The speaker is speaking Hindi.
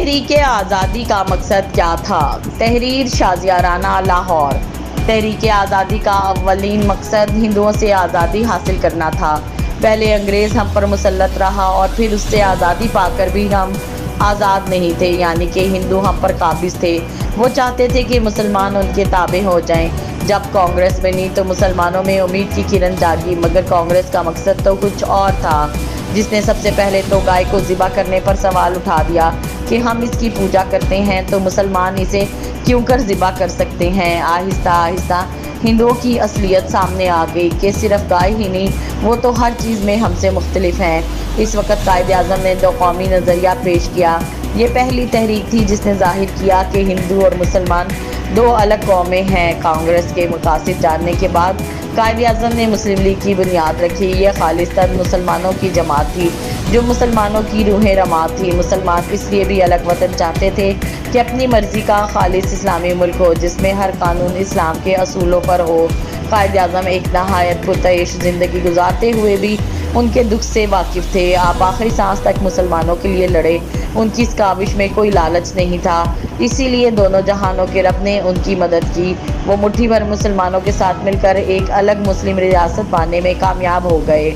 तहरीक आज़ादी का मकसद क्या था? तहरीर शाज़िया राना, लाहौर। तहरीक आज़ादी का अव्वलीन मकसद हिंदुओं से आज़ादी हासिल करना था। पहले अंग्रेज़ हम पर मुसल्लत रहा और फिर उससे आज़ादी पाकर भी हम आज़ाद नहीं थे, यानी कि हिंदू हम पर काबिज थे। वो चाहते थे कि मुसलमान उनके ताबे हो जाएं। जब कांग्रेस बनी तो मुसलमानों में उम्मीद की किरण जागी, मगर कांग्रेस का मकसद तो कुछ और था। जिसने सबसे पहले तो गाय को ज़िबा करने पर सवाल उठा दिया कि हम इसकी पूजा करते हैं तो मुसलमान इसे क्यों कर ज़िबा कर सकते हैं। आहिस्ता आहिस्ता हिंदुओं की असलियत सामने आ गई कि सिर्फ गाय ही नहीं, वो तो हर चीज़ में हमसे मुख्तलिफ हैं। इस वक्त कायदे आज़म ने दो कौमी नज़रिया पेश किया। ये पहली तहरीक थी जिसने जाहिर किया कि हिंदू और मुसलमान दो अलग कौमें हैं। कांग्रेस के मकासद जानने के बाद कायदे आज़म ने मुस्लिम लीग की बुनियाद रखी। ये खालिस्तान मुसलमानों की जमात थी जो मुसलमानों की रूह रमा थी। मुसलमान इसलिए भी अलग वतन चाहते थे कि अपनी मर्जी का खालिस इस्लामी मुल्क हो जिसमें हर कानून इस्लाम के असूलों पर हो। कायदे आज़म एक नहायत पुरतैश ज़िंदगी गुजारते हुए भी उनके दुख से वाकिफ़ थे। आप आखिरी सांस तक मुसलमानों के लिए लड़े। उनकी इस काविश में कोई लालच नहीं था, इसीलिए दोनों जहानों के रब ने उनकी मदद की। वो मुट्ठी भर मुसलमानों के साथ मिलकर एक अलग मुस्लिम रियासत पाने में कामयाब हो गए।